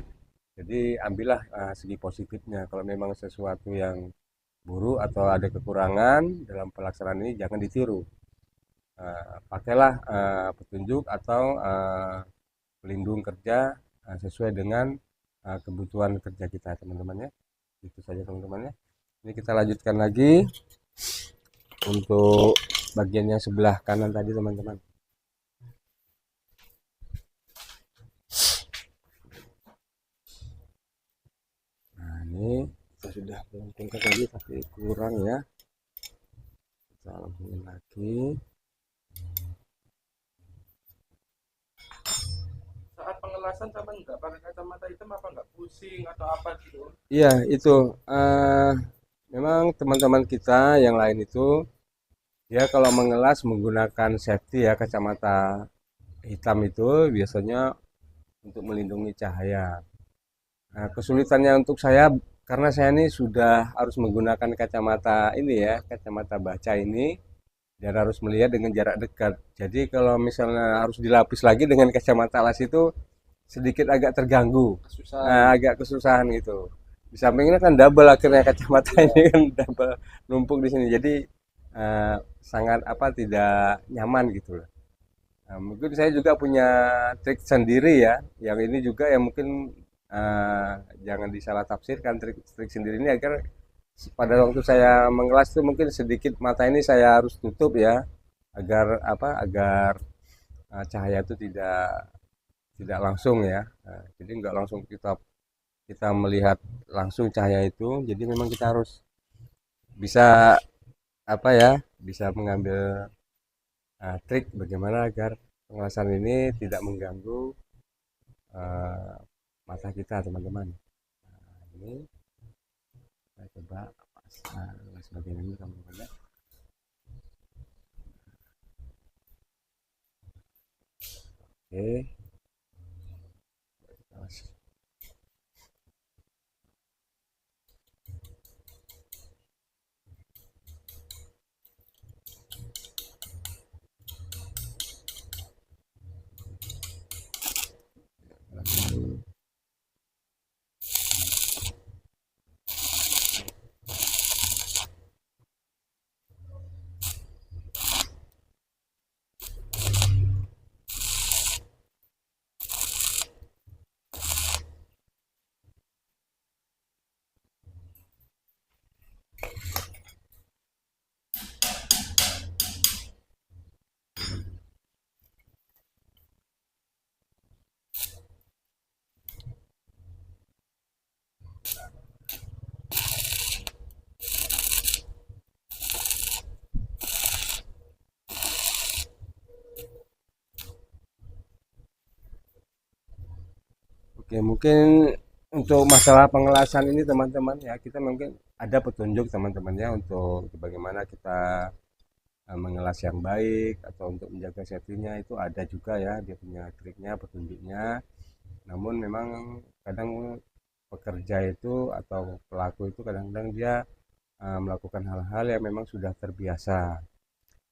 Jadi ambillah segi positifnya. Kalau memang sesuatu yang buruk atau ada kekurangan dalam pelaksanaan ini jangan ditiru. Pakailah petunjuk atau pelindung kerja sesuai dengan kebutuhan kerja kita teman-teman ya. Itu saja teman-teman ya. Ini kita lanjutkan lagi untuk bagian yang sebelah kanan tadi teman-teman. Nah ini kita sudah melengkungkan tadi tapi kurang ya, kita lengkungin lagi. Saat pengelasan sama nggak pakai kacamata hitam apa nggak pusing atau apa gitu? Iya itu memang teman-teman kita yang lain itu ya kalau mengelas menggunakan safety ya, kacamata hitam itu biasanya untuk melindungi cahaya. Nah, kesulitannya untuk saya karena saya ini sudah harus menggunakan kacamata ini ya, kacamata baca ini dan harus melihat dengan jarak dekat. Jadi kalau misalnya harus dilapis lagi dengan kacamata las itu sedikit agak terganggu. Nah, Susah. agak kesusahan gitu. Di sampingnya kan double akhirnya kacamata ini kan double numpuk di sini. Jadi eh, sangat apa tidak nyaman gitu loh. Nah, mungkin saya juga punya trik sendiri ya. Yang ini juga yang mungkin eh, jangan disalah tafsirkan trik sendiri ini agar pada waktu saya mengelas itu mungkin sedikit mata ini saya harus tutup ya agar apa agar cahaya itu tidak langsung ya. Nah, jadi nggak langsung kita kita melihat langsung cahaya itu. Jadi memang kita harus bisa apa ya bisa mengambil trik bagaimana agar pengelasan ini tidak mengganggu eh, mata kita teman-teman. Nah, ini saya coba ngelas bagian ini teman-teman ya. Oke, kita las. Oke, mungkin untuk masalah pengelasan ini teman-teman ya, kita mungkin ada petunjuk teman-teman ya untuk bagaimana kita mengelas yang baik atau untuk menjaga safety-nya itu ada juga ya, dia punya triknya, petunjuknya. Namun memang kadang pekerja itu atau pelaku itu kadang-kadang dia melakukan hal-hal yang memang sudah terbiasa.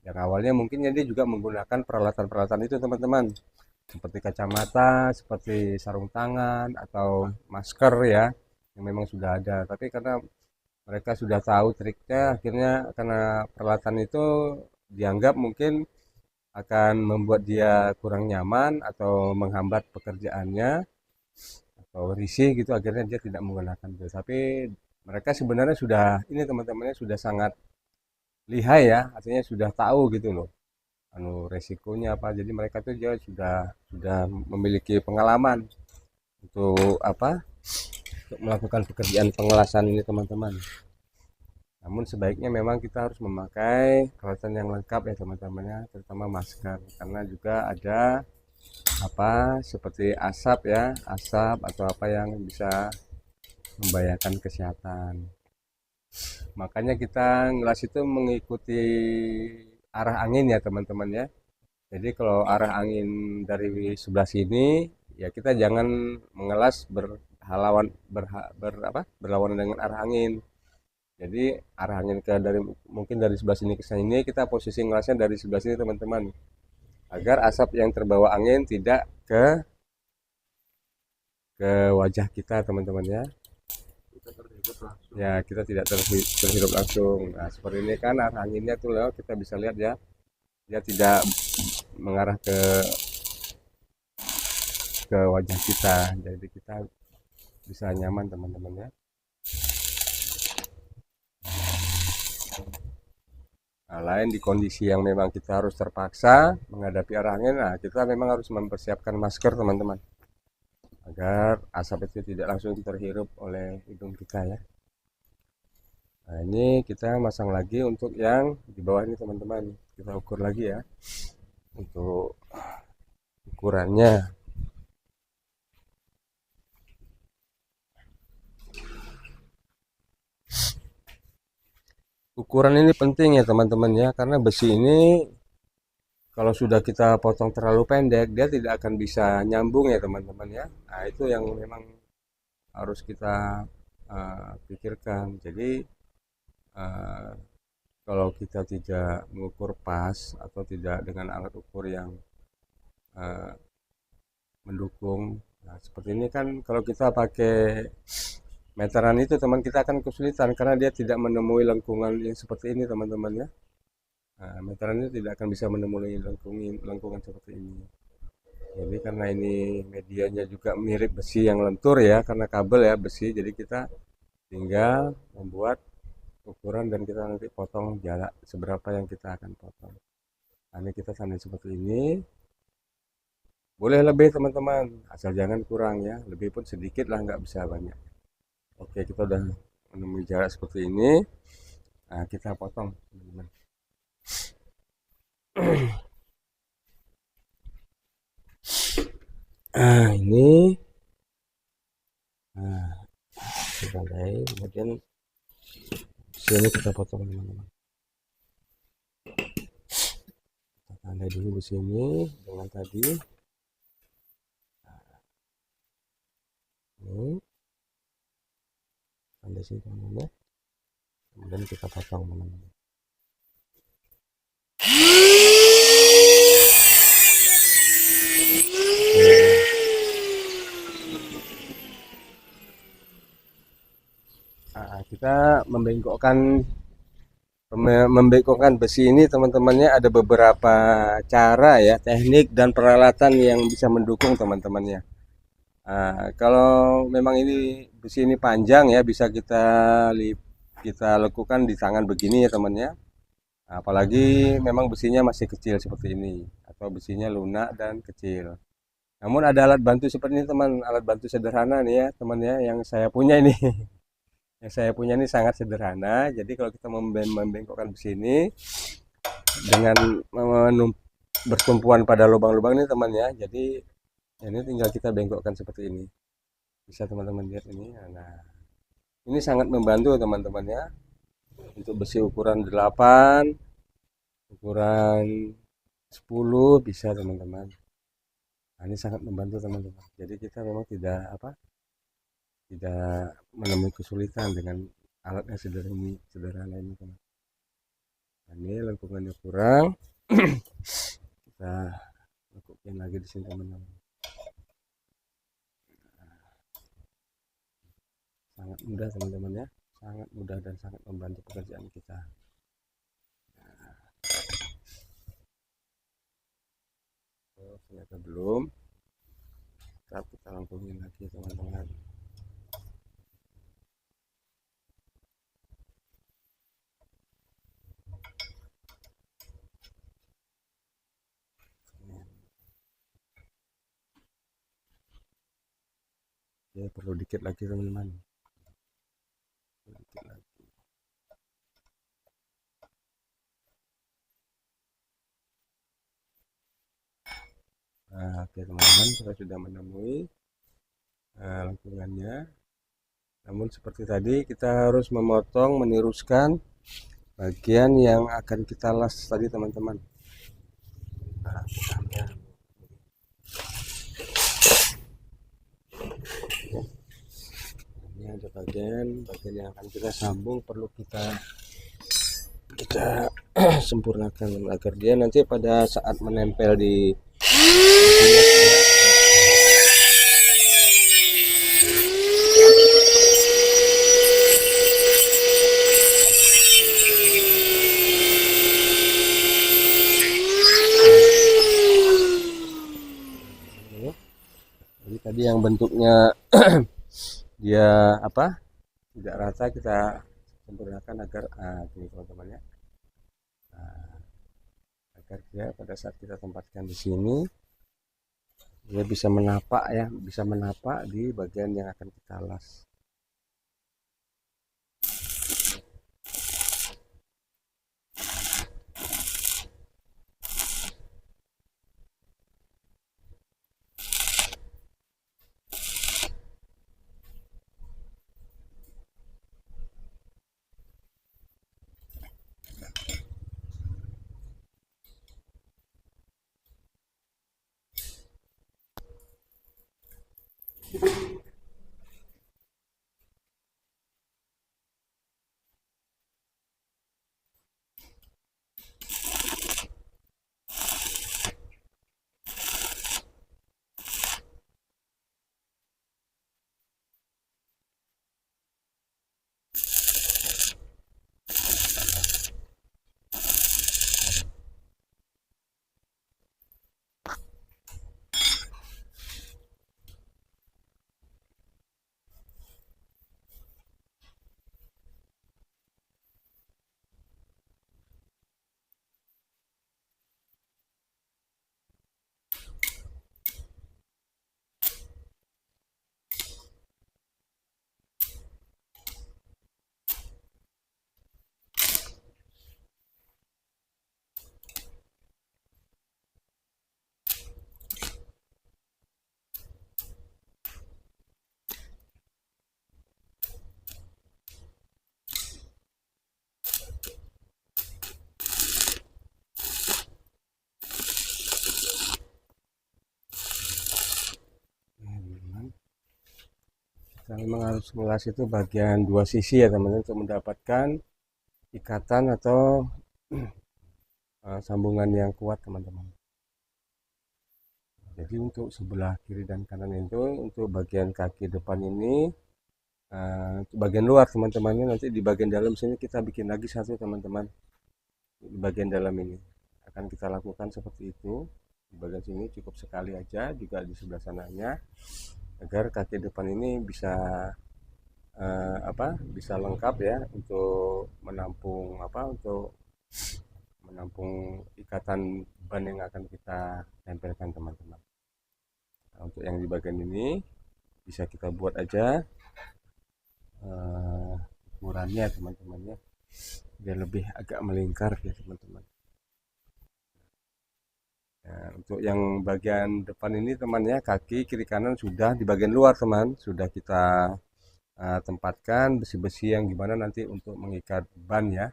Yang awalnya mungkin ya dia juga menggunakan peralatan-peralatan itu teman-teman, seperti kacamata, seperti sarung tangan atau masker ya, yang memang sudah ada. Tapi karena mereka sudah tahu triknya, akhirnya karena peralatan itu dianggap mungkin akan membuat dia kurang nyaman atau menghambat pekerjaannya atau risih gitu, akhirnya dia tidak menggunakan itu. Tapi mereka sebenarnya sudah ini teman-temannya sudah sangat lihai ya, artinya sudah tahu gitu loh resikonya apa. Jadi mereka tuh dia sudah memiliki pengalaman untuk apa untuk melakukan pekerjaan pengelasan ini teman-teman. Namun sebaiknya memang kita harus memakai peralatan yang lengkap ya teman-teman ya, terutama masker karena juga ada apa seperti asap ya, asap atau apa yang bisa membahayakan kesehatan. Makanya kita ngelas itu mengikuti arah angin ya teman-teman ya. Jadi kalau arah angin dari sebelah sini ya kita jangan mengelas berlawanan dengan arah angin. Jadi arah angin ke dari mungkin dari sebelah sini ke sini, kita posisi ngelasnya dari sebelah sini teman-teman, agar asap yang terbawa angin tidak ke wajah kita teman-teman ya. Kita terhirup langsung. Ya, kita tidak terhirup langsung. Nah, seperti ini kan arah anginnya tuh loh, kita bisa lihat ya, dia tidak mengarah ke wajah kita, jadi kita bisa nyaman teman-teman ya. Nah, lain di kondisi yang memang kita harus terpaksa menghadapi arah angin, nah kita memang harus mempersiapkan masker teman-teman, agar asap itu tidak langsung terhirup oleh hidung kita ya. Nah, ini kita masang lagi untuk yang di bawah ini teman-teman, kita ukur lagi ya untuk ukurannya. Ukuran ini penting ya teman-teman ya, karena besi ini kalau sudah kita potong terlalu pendek, dia tidak akan bisa nyambung ya teman-teman ya. Nah, itu yang memang harus kita pikirkan. Jadi uh, kalau kita tidak mengukur pas atau tidak dengan alat ukur yang uh, mendukung, nah seperti ini kan kalau kita pakai meteran itu teman, kita akan kesulitan karena dia tidak menemui lengkungan yang seperti ini teman-teman ya. Nah, meteran itu tidak akan bisa menemui lengkungan seperti ini. Jadi karena ini medianya juga mirip besi yang lentur ya, karena kabel ya besi, jadi kita tinggal membuat ukuran dan kita nanti potong jarak seberapa yang kita akan potong. Nah, ini kita tandai seperti ini. Boleh lebih teman-teman, asal jangan kurang ya. Lebih pun sedikit lah, nggak bisa banyak. Oke, kita udah menemui jarak seperti ini. Nah, kita potong teman-teman. Nah, ini. Nah, kita tandai, kemudian sini kita potong teman-teman. Kita tandai dulu di sini dengan tadi. Ini tandai sini teman-teman ya. Kemudian kita potong teman-teman. Nah, kita membengkokkan besi ini teman-temannya, ada beberapa cara ya, teknik dan peralatan yang bisa mendukung teman-temannya. Nah, kalau memang ini besi ini panjang ya, bisa kita lakukan di tangan begini ya temannya. Apalagi memang besinya masih kecil seperti ini, atau besinya lunak dan kecil. Namun ada alat bantu seperti ini teman, alat bantu sederhana nih ya teman ya, yang saya punya ini. Yang saya punya ini sangat sederhana. Jadi kalau kita membengkokkan besi ini dengan bertumpuan pada lubang-lubang ini teman ya, jadi ini tinggal kita bengkokkan seperti ini. Bisa teman-teman lihat ini. Nah, ini sangat membantu teman-teman ya, untuk besi ukuran 8, ukuran 10 bisa teman-teman. Nah, ini sangat membantu teman-teman. Jadi kita memang tidak menemui kesulitan dengan alat yang sederhana ini teman. Nah, ini lengkungannya kurang. Kita lengkupin lagi di sini teman-teman. Sangat mudah teman-teman ya, sangat mudah dan sangat membantu pekerjaan kita. Oh, ternyata belum. Kita lengkungin lagi teman-teman. Ya, perlu dikit lagi teman-teman. Dikit lagi. Nah, oke teman-teman, kita sudah menemui lengkungannya. Namun seperti tadi, kita harus memotong, meniruskan bagian yang akan kita las tadi teman-teman. Nah, ini ada ada bagian yang akan kita sambung, perlu kita sempurnakan agar dia nanti pada saat menempel di jadi tadi yang bentuknya dia tidak rata, kita sempurnakan agar ini teman-teman ya, agar dia pada saat kita tempatkan di sini dia bisa menapak ya, bisa menapak di bagian yang akan kita las. Kita memang harus ngelas itu bagian dua sisi ya teman-teman, untuk mendapatkan ikatan atau sambungan yang kuat teman-teman. Jadi untuk sebelah kiri dan kanan itu, untuk bagian kaki depan ini, untuk bagian luar teman-temannya, nanti di bagian dalam sini kita bikin lagi satu teman-teman. Di bagian dalam ini akan kita lakukan seperti itu. Di bagian sini cukup sekali aja, juga di sebelah sananya, agar kaki depan ini bisa bisa lengkap ya, untuk menampung ikatan ban yang akan kita tempelkan teman-teman. Nah, untuk yang di bagian ini bisa kita buat aja ukurannya teman-teman ya, biar lebih agak melingkar ya teman-teman. Nah, untuk yang bagian depan ini temannya, kaki kiri kanan sudah di bagian luar teman, sudah kita tempatkan besi-besi yang gimana nanti untuk mengikat ban ya.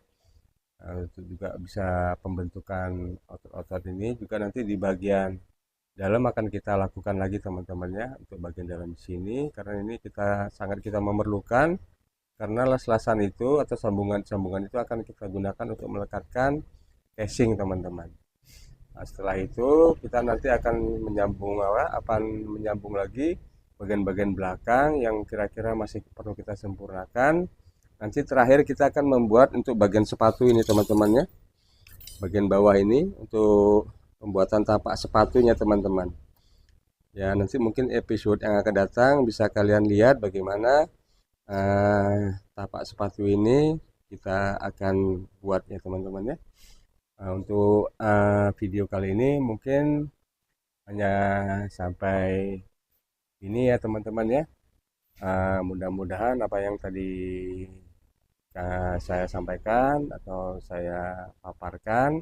Itu juga bisa pembentukan otot-otot ini juga nanti di bagian dalam akan kita lakukan lagi teman-teman ya, untuk bagian dalam sini, karena ini kita memerlukan, karena las-lasan itu atau sambungan-sambungan itu akan kita gunakan untuk melekatkan casing teman-teman. Nah, setelah itu kita nanti akan menyambung lagi bagian-bagian belakang yang kira-kira masih perlu kita sempurnakan. Nanti terakhir kita akan membuat untuk bagian sepatu ini teman-teman ya, bagian bawah ini untuk pembuatan tapak sepatunya teman-teman ya. Nanti mungkin episode yang akan datang bisa kalian lihat bagaimana tapak sepatu ini kita akan buat ya teman-teman ya. Untuk video kali ini mungkin hanya sampai ini ya teman-teman ya. Mudah-mudahan apa yang tadi saya sampaikan atau saya paparkan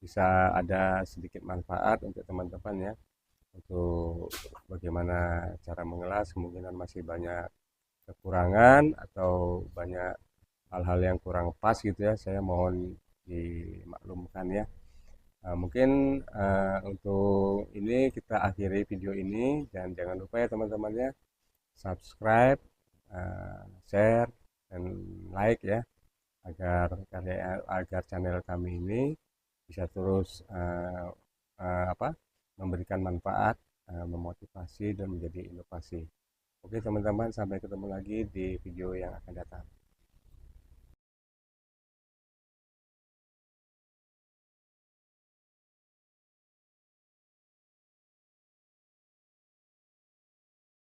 bisa ada sedikit manfaat untuk teman-teman ya, untuk bagaimana cara mengelas. Kemungkinan masih banyak kekurangan atau banyak hal-hal yang kurang pas gitu ya, saya mohon dimaklumkan ya. Mungkin untuk ini kita akhiri video ini, dan jangan lupa ya teman-teman ya, subscribe, share dan like ya, agar channel kami ini bisa terus memberikan manfaat, memotivasi dan menjadi inovasi. Oke teman-teman, sampai ketemu lagi di video yang akan datang.